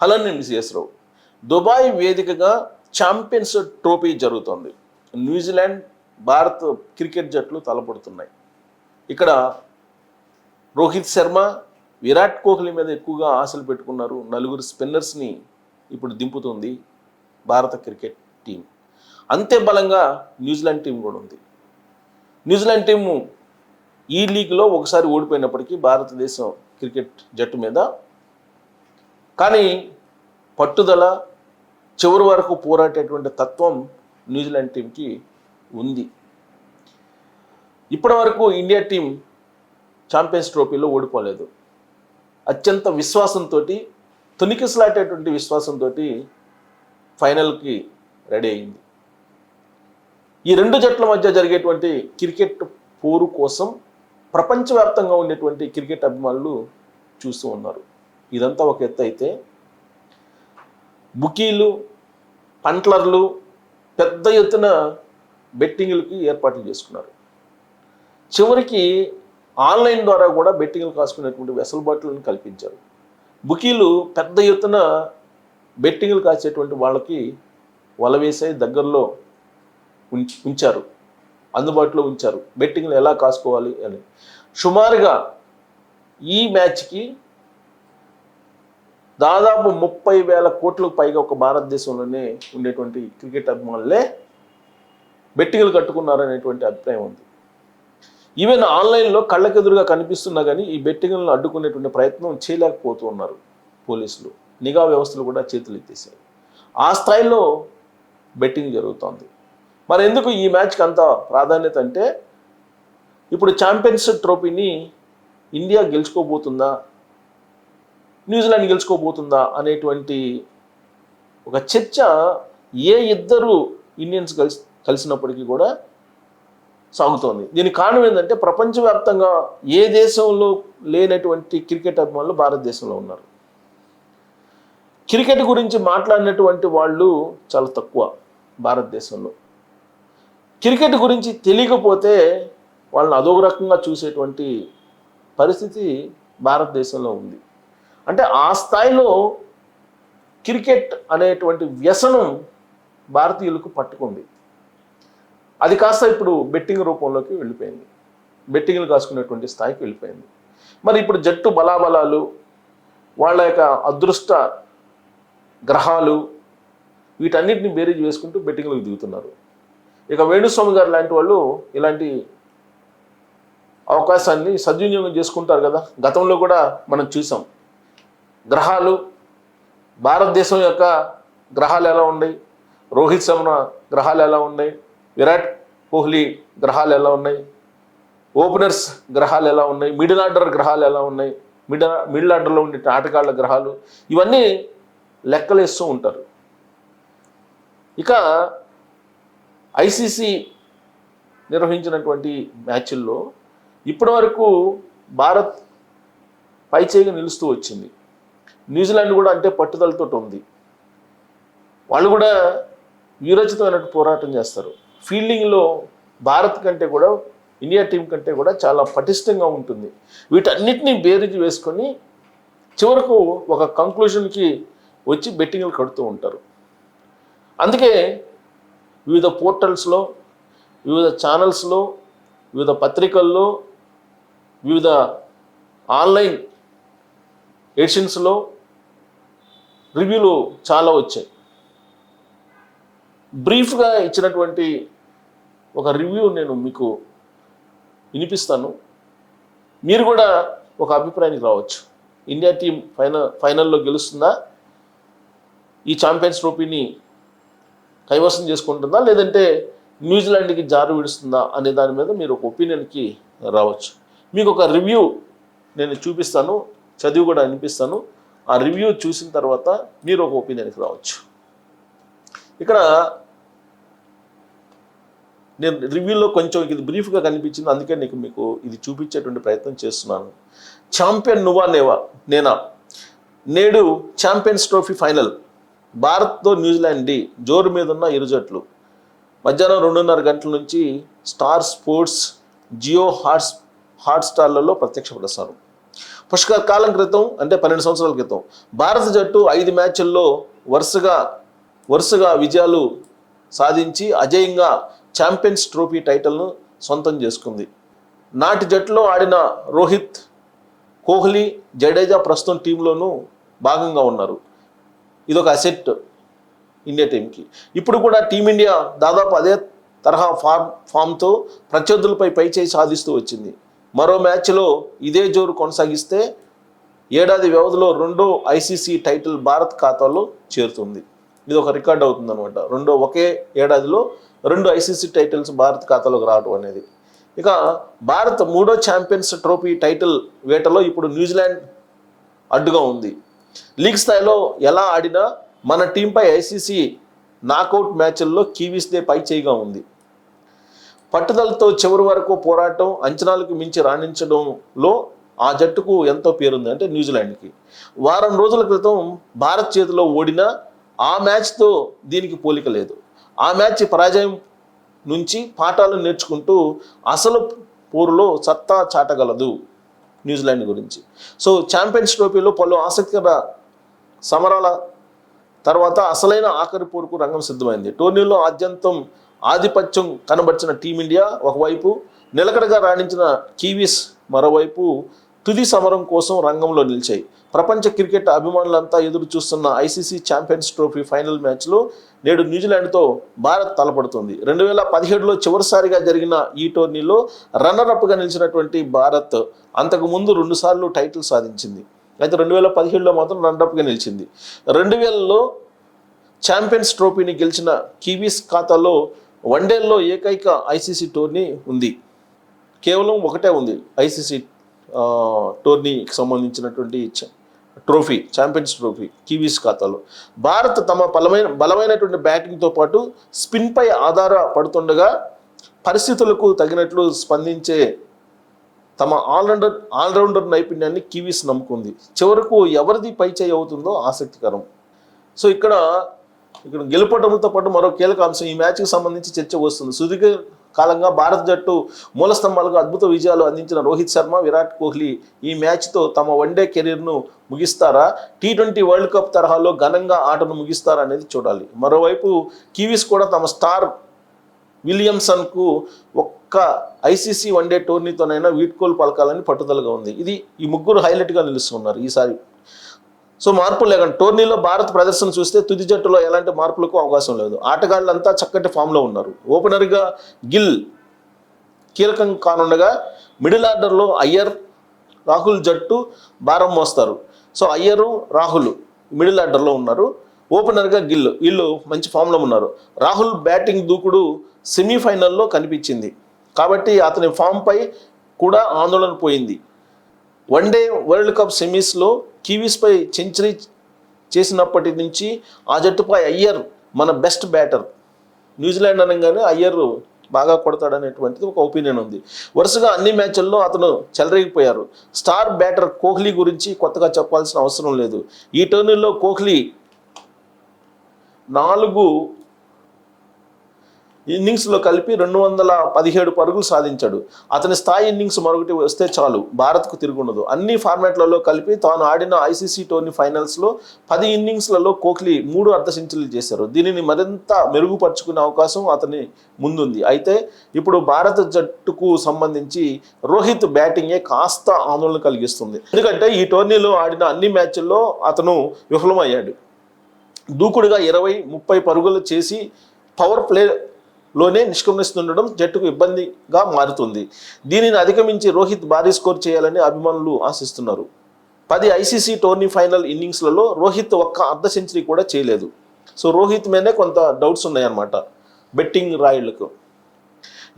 Hello నేను CS రావు. Dubai వేదికగా champions trophy జరుగుతోంది. న్యూజిలాండ్ భారత్ క్రికెట్ జట్లు తలపడుతున్నాయి. ఇక్కడ రోహిత్ శర్మ, విరాట్ కోహ్లీ మీద ఎక్కువగా ఆశలు పెట్టుకున్నారు. నలుగురు స్పిన్నర్స్ని ఇప్పుడు దింపుతుంది భారత క్రికెట్ టీం. అంతే బలంగా న్యూజిలాండ్ టీం కూడా ఉంది. న్యూజిలాండ్ టీము ఈ లీగ్లో ఒకసారి ఓడిపోయినప్పటికీ భారతదేశం క్రికెట్ జట్టు మీద, కానీ పట్టుదల, చివరి వరకు పోరాటేటువంటి తత్వం న్యూజిలాండ్ టీంకి ఉంది. ఇప్పటి వరకు ఇండియా టీం ఛాంపియన్స్ ట్రోఫీలో ఓడిపోలేదు. అత్యంత విశ్వాసంతో, తొనికిసలాటేటువంటి విశ్వాసంతో ఫైనల్కి రెడీ అయింది. ఈ రెండు జట్ల మధ్య జరిగేటువంటి క్రికెట్ పోరు కోసం ప్రపంచవ్యాప్తంగా ఉండేటువంటి క్రికెట్ అభిమానులు చూస్తూ ఉన్నారు. ఇదంతా ఒక ఎత్తు అయితే, బుకీలు, పంట్లర్లు పెద్ద ఎత్తున బెట్టింగ్లకి ఏర్పాట్లు చేసుకున్నారు. చివరికి ఆన్లైన్ ద్వారా కూడా బెట్టింగ్లు కాసుకునేటువంటి వెసులుబాట్లను కల్పించారు. బుకీలు పెద్ద ఎత్తున బెట్టింగ్లు కాసేటువంటి వాళ్ళకి వలవేసే దగ్గరలో ఉంచారు, అందుబాటులో ఉంచారు. బెట్టింగ్లు ఎలా కాసుకోవాలి అని సుమారుగా ఈ మ్యాచ్కి దాదాపు 30,000 కోట్లకు పైగా ఒక భారతదేశంలోనే ఉండేటువంటి క్రికెట్ అభిమానులే బెట్టింగ్లు కట్టుకున్నారనేటువంటి అభిప్రాయం ఉంది. ఈవెన్ ఆన్లైన్లో కళ్ళకెదురుగా కనిపిస్తున్నా కానీ ఈ బెట్టింగ్లను అడ్డుకునేటువంటి ప్రయత్నం చేయలేకపోతూ ఉన్నారు పోలీసులు. నిఘా వ్యవస్థలు కూడా చేతులు ఎత్తేసాయి. ఆ స్థాయిలో బెట్టింగ్ జరుగుతోంది. మరి ఎందుకు ఈ మ్యాచ్కి అంత ప్రాధాన్యత అంటే, ఇప్పుడు ఛాంపియన్స్ ట్రోఫీని ఇండియా గెలుచుకోబోతుందా, న్యూజిలాండ్ గెలుచుకోబోతుందా అనేటువంటి ఒక చర్చ ఏ ఇద్దరు ఇండియన్స్ కలిసినప్పటికీ కూడా సాగుతోంది. దీనికి కారణం ఏంటంటే, ప్రపంచవ్యాప్తంగా ఏ దేశంలో లేనటువంటి క్రికెట్ అభిమానులు భారతదేశంలో ఉన్నారు. క్రికెట్ గురించి మాట్లాడినటువంటి వాళ్ళు చాలా తక్కువ భారతదేశంలో. క్రికెట్ గురించి తెలియకపోతే వాళ్ళని అదొక రకంగా చూసేటువంటి పరిస్థితి భారతదేశంలో ఉంది. అంటే ఆ స్థాయిలో క్రికెట్ అనేటువంటి వ్యసనం భారతీయులకు పట్టుకుంది. అది కాస్త ఇప్పుడు బెట్టింగ్ రూపంలోకి వెళ్ళిపోయింది. బెట్టింగ్లు కాసుకునేటువంటి స్థాయికి వెళ్ళిపోయింది. మరి ఇప్పుడు జట్టు బలాబలాలు, వాళ్ళ యొక్క అదృష్ట గ్రహాలు, వీటన్నిటిని బేరీజ్ వేసుకుంటూ బెట్టింగ్లకు దిగుతున్నారు. ఇక వేణుస్వామి గారు లాంటి వాళ్ళు ఇలాంటి అవకాశాన్ని సద్వినియోగం చేసుకుంటారు కదా. గతంలో కూడా మనం చూసాం. గ్రహాలు, భారతదేశం యొక్క గ్రహాలు ఎలా ఉన్నాయి, రోహిత్ శర్మ గ్రహాలు ఎలా ఉన్నాయి, విరాట్ కోహ్లీ గ్రహాలు ఎలా ఉన్నాయి, ఓపెనర్స్ గ్రహాలు ఎలా ఉన్నాయి, మిడిల్ ఆర్డర్ గ్రహాలు ఎలా ఉన్నాయి, మిడిల్ ఆర్డర్లో ఉండే ఆటగాళ్ల గ్రహాలు, ఇవన్నీ లెక్కలేస్తూ ఉంటారు. ఇక ఐసీసీ నిర్వహించినటువంటి మ్యాచ్ల్లో ఇప్పటి వరకు భారత్ పైచేయిగా నిలుస్తూ వచ్చింది. న్యూజిలాండ్ కూడా అంటే పట్టుదలతో ఉంది. వాళ్ళు కూడా వీరోచితమైన పోరాటం చేస్తారు. ఫీల్డింగ్లో భారత్ కంటే కూడా, ఇండియా టీం కంటే కూడా చాలా పటిష్టంగా ఉంటుంది. వీటన్నిటిని బేరీజు వేసుకొని చివరకు ఒక కంక్లూషన్కి వచ్చి బెట్టింగ్లు కడుతూ ఉంటారు. అందుకే వివిధ పోర్టల్స్లో, వివిధ ఛానల్స్లో, వివిధ పత్రికల్లో, వివిధ ఆన్లైన్ ఎడిషన్స్లో రివ్యూలు చాలా వచ్చాయి. బ్రీఫ్గా ఇచ్చినటువంటి ఒక రివ్యూ నేను మీకు వినిపిస్తాను. మీరు కూడా ఒక అభిప్రాయానికి రావచ్చు. ఇండియా టీం ఫైనల్లో గెలుస్తుందా, ఈ ఛాంపియన్స్ ట్రోఫీని కైవసం చేసుకుంటుందా, లేదంటే న్యూజిలాండ్కి జారు విడుస్తుందా అనే దాని మీద మీరు ఒక ఒపీనియన్కి రావచ్చు. మీకు ఒక రివ్యూ నేను చూపిస్తాను, చదివి కూడా అనిపిస్తాను. ఆ రివ్యూ చూసిన తర్వాత మీరు ఒక ఒపీనియన్కి రావచ్చు. ఇక్కడ నేను రివ్యూలో కొంచెం ఇది బ్రీఫ్గా కనిపించింది, అందుకే మీకు ఇది చూపించేటువంటి ప్రయత్నం చేస్తున్నాను. ఛాంపియన్ నువ్వా నేనా, నేడు ఛాంపియన్స్ ట్రోఫీ ఫైనల్ భారత్తో న్యూజిలాండ్ డి జోరు మీద ఉన్న ఇరు జట్లు. మధ్యాహ్నం 2:30 గంటల నుంచి స్టార్ స్పోర్ట్స్, జియో హాట్స్టార్లలో ప్రత్యక్ష ప్రసారం. పుష్కర కాలం క్రితం అంటే 12 సంవత్సరాల క్రితం భారత జట్టు 5 మ్యాచ్ల్లో వరుసగా విజయాలు సాధించి అజేయంగా ఛాంపియన్స్ ట్రోఫీ టైటిల్ను సొంతం చేసుకుంది. నాటి జట్టులో ఆడిన రోహిత్, కోహ్లీ, జడేజా ప్రస్తుతం టీంలోనూ భాగంగా ఉన్నారు. ఇదొక అసెట్ ఇండియా టీంకి. ఇప్పుడు కూడా టీమిండియా దాదాపు అదే తరహా ఫామ్తో ప్రత్యర్థులపై పైచేయి సాధిస్తూ వచ్చింది. మరో మ్యాచ్లో ఇదే జోరు కొనసాగిస్తే ఏడాది వ్యవధిలో 2వ ఐసీసీ టైటిల్ భారత్ ఖాతాలో చేరుతుంది. ఇది ఒక రికార్డ్ అవుతుంది అనమాట. ఒకే ఏడాదిలో 2 ఐసీసీ టైటిల్స్ భారత్ ఖాతాలోకి రావడం అనేది. ఇక భారత్ 3వ ఛాంపియన్స్ ట్రోఫీ టైటిల్ వేటలో ఇప్పుడు న్యూజిలాండ్ అడ్డుగా ఉంది. లీగ్ స్థాయిలో ఎలా ఆడినా మన టీంపై ఐసీసీ నాకౌట్ మ్యాచ్ల్లో కివీస్దే పై చేయిగా ఉంది. పట్టుదలతో చివరి వరకు పోరాటం, అంచనాలకు మించి రాణించడంలో ఆ జట్టుకు ఎంతో పేరుంది, అంటే న్యూజిలాండ్కి. వారం రోజుల క్రితం భారత్ చేతిలో ఓడినా ఆ మ్యాచ్తో దీనికి పోలిక లేదు. ఆ మ్యాచ్ పరాజయం నుంచి పాఠాలు నేర్చుకుంటూ అసలు పోరులో సత్తా చాటగలదు న్యూజిలాండ్ గురించి. సో ఛాంపియన్స్ ట్రోఫీలో పలు ఆసక్తికర సమరాల తర్వాత అసలైన ఆఖరి పోరుకు రంగం సిద్ధమైంది. టోర్నీలో ఆద్యంతం ఆధిపత్యం కనబర్చిన టీమిండియా ఒకవైపు, నిలకడగా రాణించిన కివీస్ మరోవైపు తుది సమరం కోసం రంగంలో నిలిచాయి. ప్రపంచ క్రికెట్ అభిమానులంతా ఎదురు చూస్తున్న ఐసీసీ ఛాంపియన్స్ ట్రోఫీ ఫైనల్ మ్యాచ్లో నేడు న్యూజిలాండ్తో భారత్ తలపడుతుంది. 2017లో చివరిసారిగా జరిగిన ఈ టోర్నీలో రన్నరప్గా నిలిచినటువంటి భారత్ అంతకుముందు 2 సార్లు టైటిల్ సాధించింది. అయితే 2017లో మాత్రం రన్నరప్గా నిలిచింది. 2000లో ఛాంపియన్స్ ట్రోఫీని గెలిచిన కివీస్ ఖాతాలో వన్డేల్లో ఏకైక ఐసీసీ టోర్నీ ఉంది. కేవలం ఒకటే ఉంది ఐసీసీ టోర్నీకి సంబంధించినటువంటి ట్రోఫీ, ఛాంపియన్స్ ట్రోఫీ కివీస్ ఖాతాలో. భారత్ తమ బలమైనటువంటి బ్యాటింగ్తో పాటు స్పిన్పై ఆధారపడుతుండగా పరిస్థితులకు తగినట్లు స్పందించే తమ ఆల్రౌండర్ నైపుణ్యాన్ని కివీస్ నమ్ముకుంది. చివరకు ఎవరిది పై చేయి అవుతుందో ఆసక్తికరం. సో ఇక్కడ గెలుపటంతో పాటు మరో కీలక అంశం ఈ మ్యాచ్కి సంబంధించి చర్చ వస్తుంది. సుదీర్ఘ కాలంగా భారత జట్టు మూలస్తంభాలుగా అద్భుత విజయాలు అందించిన రోహిత్ శర్మ, విరాట్ కోహ్లీ ఈ మ్యాచ్తో తమ వన్డే కెరీర్ను ముగిస్తారా, T20 వరల్డ్ కప్ తరహాలో ఘనంగా ఆటను ముగిస్తారా అనేది చూడాలి. మరోవైపు కివీస్ కూడా తమ స్టార్ విలియమ్సన్కు ఒక్క ఐసీసీ వన్డే టోర్నీతోనైనా వీడ్కోలు పలకాలని పట్టుదలగా ఉంది. ఈ ముగ్గురు హైలైట్గా నిలుస్తున్నారు ఈసారి. సో మార్పులు లేకుండా టోర్నీలో భారత్ ప్రదర్శన చూస్తే తుది జట్టులో ఎలాంటి మార్పులకు అవకాశం లేదు. ఆటగాళ్ళంతా చక్కటి ఫామ్లో ఉన్నారు. ఓపెనర్గా గిల్ కీలకం కానుండగా మిడిల్ ఆర్డర్లో అయ్యర్, రాహుల్ జట్టు భారం మోస్తారు. సో అయ్యరు, రాహుల్ మిడిల్ ఆర్డర్లో ఉన్నారు. ఓపెనర్గా గిల్, వీళ్ళు మంచి ఫామ్లో ఉన్నారు. రాహుల్ బ్యాటింగ్ దూకుడు సెమీఫైనల్లో కనిపించింది కాబట్టి అతని ఫామ్పై కూడా ఆందోళన పోయింది. వన్డే వరల్డ్ కప్ సెమీస్లో కివీస్పై సెంచరీ చేసినప్పటి నుంచి ఆ జట్టుపై అయ్యర్ మన బెస్ట్ బ్యాటర్. న్యూజిలాండ్ అనగానే అయ్యర్ బాగా కొడతాడనేటువంటిది ఒక ఒపీనియన్ ఉంది. వరుసగా అన్ని మ్యాచ్ల్లో అతను చెలరేగిపోయారు. స్టార్ బ్యాటర్ కోహ్లీ గురించి కొత్తగా చెప్పాల్సిన అవసరం లేదు. ఈ టోర్నీలో కోహ్లీ 4 ఇన్నింగ్స్లో కలిపి 217 పరుగులు సాధించాడు. అతని స్థాయి ఇన్నింగ్స్ మరొకటి వస్తే చాలు భారత్కు తిరుగుండదు. అన్ని ఫార్మాట్లలో కలిపి తాను ఆడిన ఐసీసీ టోర్నీ ఫైనల్స్లో 10 ఇన్నింగ్స్లలో కోహ్లీ 3 అర్ధ సెంచరీలు చేశారు. దీనిని మరింత మెరుగుపరుచుకునే అవకాశం అతని ముందుంది. అయితే ఇప్పుడు భారత జట్టుకు సంబంధించి రోహిత్ బ్యాటింగే కాస్త ఆందోళన కలిగిస్తుంది. ఎందుకంటే ఈ టోర్నీలో ఆడిన అన్ని మ్యాచ్ల్లో అతను విఫలమయ్యాడు. దూకుడుగా 20-30 పరుగులు చేసి పవర్ ప్లేలోనే నిష్క్రమిస్తుండడం జట్టుకు ఇబ్బందిగా మారుతుంది. దీనిని అధిగమించి రోహిత్ భారీ స్కోర్ చేయాలని అభిమానులు ఆశిస్తున్నారు. 10 ఐసీసీ టోర్నీ ఫైనల్ ఇన్నింగ్స్లలో రోహిత్ ఒక్క అర్ధ సెంచరీ కూడా చేయలేదు. సో రోహిత్ మీదే కొంత డౌట్స్ ఉన్నాయన్నమాట బెట్టింగ్ రాయుళ్లకు.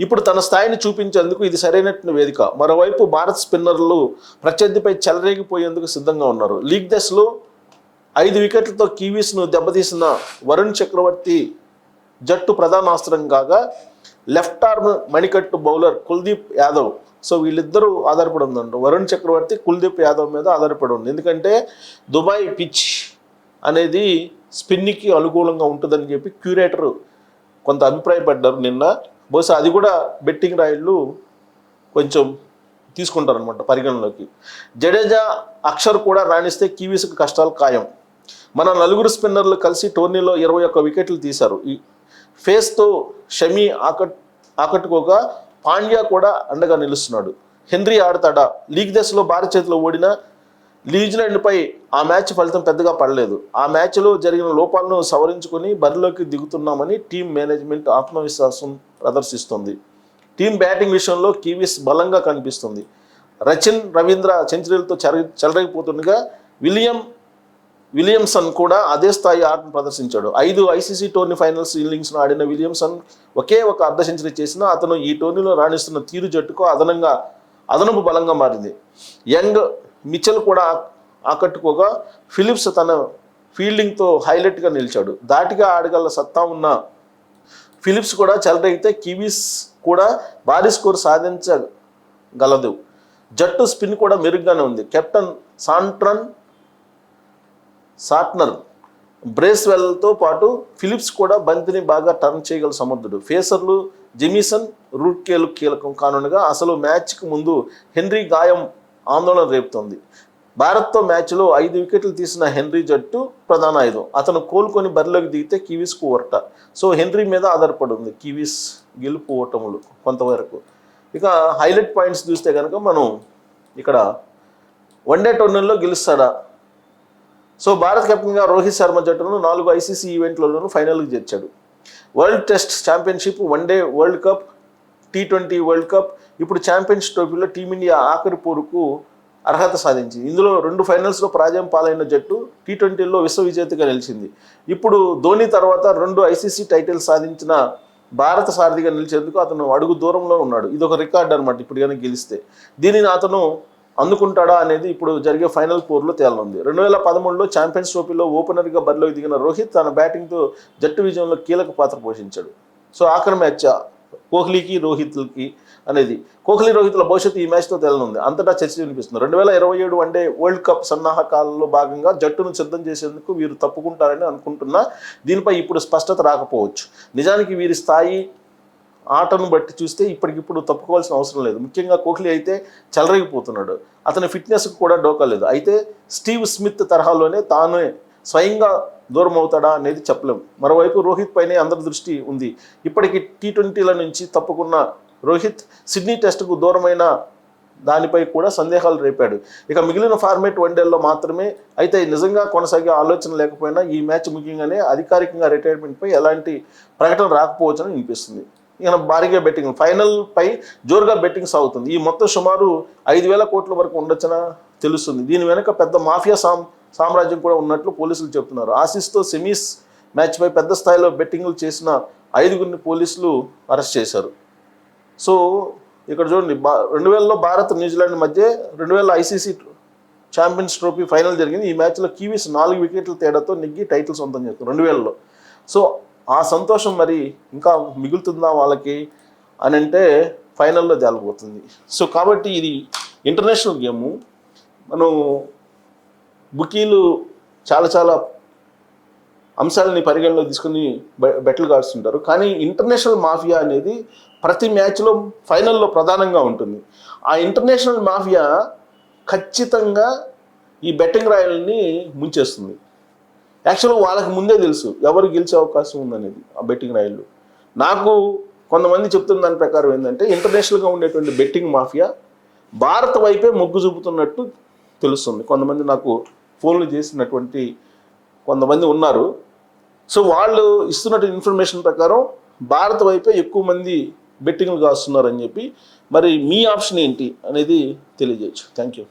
ఇప్పుడు తన స్థాయిని చూపించేందుకు ఇది సరైన వేదిక. మరోవైపు భారత్ స్పిన్నర్లు ప్రత్యర్థిపై చెలరేగిపోయేందుకు సిద్ధంగా ఉన్నారు. లీగ్ దశలో 5 వికెట్లతో కివీస్ను దెబ్బతీసిన వరుణ్ చక్రవర్తి జట్టు ప్రధాన అస్త్రం కాగా లెఫ్ట్ ఆర్మ్ మణికట్టు బౌలర్ కుల్దీప్ యాదవ్. సో వీళ్ళిద్దరూ ఆధారపడి ఉందంట. వరుణ్ చక్రవర్తి కుల్దీప్ యాదవ్ మీద ఆధారపడి ఉంది. ఎందుకంటే దుబాయ్ పిచ్ అనేది స్పిన్కి అనుకూలంగా ఉంటుందని చెప్పి క్యూరేటర్ కొంత అభిప్రాయపడ్డారు నిన్న. బహుశా అది కూడా బెట్టింగ్ రాయిళ్ళు కొంచెం తీసుకుంటారనమాట పరిగణలోకి. జడేజా, అక్షర్ కూడా రాణిస్తే కివీస్కి కష్టాలు ఖాయం. మన నలుగురు స్పిన్నర్లు కలిసి టోర్నీలో 21 వికెట్లు తీశారు. ఈ ఫేస్తో షమి ఆకట్టుకోగా పాండ్యా కూడా అండగా నిలుస్తున్నాడు. హెన్రీ ఆడతాడా? లీగ్ దశలో భారత చేతిలో ఓడిన న్యూజిలాండ్పై ఆ మ్యాచ్ ఫలితం పెద్దగా పడలేదు. ఆ మ్యాచ్లో జరిగిన లోపాలను సవరించుకొని బరిలోకి దిగుతున్నామని టీం మేనేజ్మెంట్ ఆత్మవిశ్వాసం ప్రదర్శిస్తుంది. టీం బ్యాటింగ్ విషయంలో కివీస్ బలంగా కనిపిస్తుంది. రచిన్ రవీంద్ర సెంచరీలతో చెలరేగిపోతుండగా విలియమ్సన్ కూడా అదే స్థాయి ఆటను ప్రదర్శించాడు. 5 ఐసీసీ టోర్నీ ఫైనల్స్ ఇన్నింగ్స్ను ఆడిన విలియమ్సన్ ఒకే ఒక అర్ధ సెంచరీ చేసినా అతను ఈ టోర్నీలో రాణిస్తున్న తీరు జట్టుకు అదనపు బలంగా మారింది. యంగ్ మిచెల్ కూడా ఆకట్టుకోగా ఫిలిప్స్ తన ఫీల్డింగ్తో హైలైట్గా నిలిచాడు. దాటిగా ఆడగల సత్తా ఉన్న ఫిలిప్స్ కూడా చెలరేగితే కివీస్ కూడా భారీ స్కోర్ సాధించగలదు. జట్టు స్పిన్ కూడా మెరుగ్గానే ఉంది. కెప్టెన్ సాట్నర్, బ్రేస్వెల్తో పాటు ఫిలిప్స్ కూడా బంతిని బాగా టర్న్ చేయగల సమర్థుడు. ఫేసర్లు జెమిసన్, రూట్కేలు కీలకం కానుండగా అసలు మ్యాచ్కి ముందు హెన్రీ గాయం ఆందోళన రేపుతోంది. భారత్తో మ్యాచ్లో 5 వికెట్లు తీసిన హెన్రీ జట్టు ప్రధాన ఆయుధం. అతను కోలుకొని బరిలోకి దిగితే కివీస్కు ఓరట. సో హెన్రీ మీద ఆధారపడి ఉంది కివీస్ గెలుపు ఓటములు కొంతవరకు. ఇక హైలైట్ పాయింట్స్ చూస్తే కనుక మనం ఇక్కడ వన్డే టోర్నీల్లో గెలుస్తాడా? సో భారత్ కెప్టెన్గా రోహిత్ శర్మ జట్టును 4 ఐసీసీ ఈవెంట్లలోనూ ఫైనల్కి చేర్చాడు. World test championship, one day world cup, T20 world cup, ఇప్పుడు ఛాంపియన్స్ ట్రోఫీలో టీమిండియా ఆఖరి పోరుకు అర్హత సాధించింది. ఇందులో 2 ఫైనల్స్లో పరాజయం పాలైన జట్టు T20లో విశ్వ విజేతగా నిలిచింది. ఇప్పుడు ధోని తర్వాత 2 ఐసీసీ టైటిల్స్ సాధించిన భారత సారథిగా నిలిచేందుకు అతను అడుగు దూరంలో ఉన్నాడు. ఇది ఒక రికార్డ్ అనమాట. ఇప్పుడు కనుక గెలిస్తే దీనిని అతను అందుకుంటాడా అనేది ఇప్పుడు జరిగే ఫైనల్ పోర్లో తేలనుంది. 2013లో ఛాంపియన్స్ ట్రోఫీలో ఓపెనర్గా బరిలోకి దిగిన రోహిత్ తన బ్యాటింగ్తో జట్టు విజయంలో కీలక పాత్ర పోషించాడు. సో ఆఖరి మ్యాచ్ కోహ్లీకి రోహిత్లకి అనేది. కోహ్లీ రోహిత్ల భవిష్యత్తు ఈ మ్యాచ్తో తేలనుంది. అంతటా చర్చ వినిపిస్తుంది. 2027 వన్డే వరల్డ్ కప్ సన్నాహకాలలో భాగంగా జట్టును సిద్ధం చేసేందుకు వీరు తప్పుకుంటారని అనుకుంటున్నా దీనిపై ఇప్పుడు స్పష్టత రాకపోవచ్చు. నిజానికి వీరి స్థాయి ఆటను బట్టి చూస్తే ఇప్పటికిప్పుడు తప్పుకోవాల్సిన అవసరం లేదు. ముఖ్యంగా కోహ్లీ అయితే చెలరేగిపోతున్నాడు. అతని ఫిట్నెస్కి కూడా డోకా లేదు. అయితే స్టీవ్ స్మిత్ తరహాలోనే తానే స్వయంగా దూరం అవుతాడా అనేది చెప్పలేం. మరోవైపు రోహిత్ పైనే అందరి దృష్టి ఉంది. ఇప్పటికీ T20ల నుంచి తప్పుకున్న రోహిత్ సిడ్నీ టెస్టుకు దూరమైన దానిపై కూడా సందేహాలు రేపాడు. ఇక మిగిలిన ఫార్మేట్ వన్డేల్లో మాత్రమే. అయితే నిజంగా కొనసాగే ఆలోచన లేకపోయినా ఈ మ్యాచ్ ముఖ్యంగానే అధికారికంగా రిటైర్మెంట్పై ఎలాంటి ప్రకటన రాకపోవచ్చని వినిపిస్తుంది. ఇక భారీగా బెట్టింగ్ ఫైనల్ పై జోరుగా బెట్టింగ్ సాగుతుంది. ఈ మొత్తం సుమారు 5,000 కోట్ల వరకు ఉండొచ్చని తెలుస్తుంది. దీని వెనుక పెద్ద మాఫియా సామ్రాజ్యం కూడా ఉన్నట్లు పోలీసులు చెబుతున్నారు. ఆసీస్తో సెమీస్ మ్యాచ్పై పెద్ద స్థాయిలో బెట్టింగ్లు చేసిన 5గురిని పోలీసులు అరెస్ట్ చేశారు. సో ఇక్కడ చూడండి, 2000లో భారత్ న్యూజిలాండ్ మధ్య 2000 ఐసీసీ ఛాంపియన్స్ ట్రోఫీ ఫైనల్ జరిగింది. ఈ మ్యాచ్లో కివీస్ 4 వికెట్ల తేడాతో నెగ్గి టైటిల్ సొంతం చేస్తారు 2000లో. సో ఆ సంతోషం మరి ఇంకా మిగులుతుందా వాళ్ళకి అని అంటే ఫైనల్లో తేలిపోతుంది. సో కాబట్టి ఇది ఇంటర్నేషనల్ గేము. మనం బుకీలు చాలా అంశాలని పరిగణలో తీసుకుని బెట్లు కాడుతుంటారు. కానీ ఇంటర్నేషనల్ మాఫియా అనేది ప్రతి మ్యాచ్లో ఫైనల్లో ప్రధానంగా ఉంటుంది. ఆ ఇంటర్నేషనల్ మాఫియా ఖచ్చితంగా ఈ బెట్టింగ్ రాయల్ని ముంచేస్తుంది. యాక్చువల్గా వాళ్ళకి ముందే తెలుసు ఎవరు గెలిచే అవకాశం ఉందనేది ఆ బెట్టింగ్ రాయళ్ళు. నాకు కొంతమంది చెప్తున్న దాని ప్రకారం ఏంటంటే ఇంటర్నేషనల్గా ఉండేటువంటి బెట్టింగ్ మాఫియా భారత్ వైపే మొగ్గు చూపుతున్నట్టు తెలుస్తుంది. కొంతమంది నాకు ఫోన్లు చేసినటువంటి కొంతమంది ఉన్నారు. సో వాళ్ళు ఇస్తున్నట్టు ఇన్ఫర్మేషన్ ప్రకారం భారత్ వైపే ఎక్కువ మంది బెట్టింగ్లు కాస్తున్నారని చెప్పి. మరి మీ ఆప్షన్ ఏంటి అనేది తెలియజేయచ్చు. Thank you.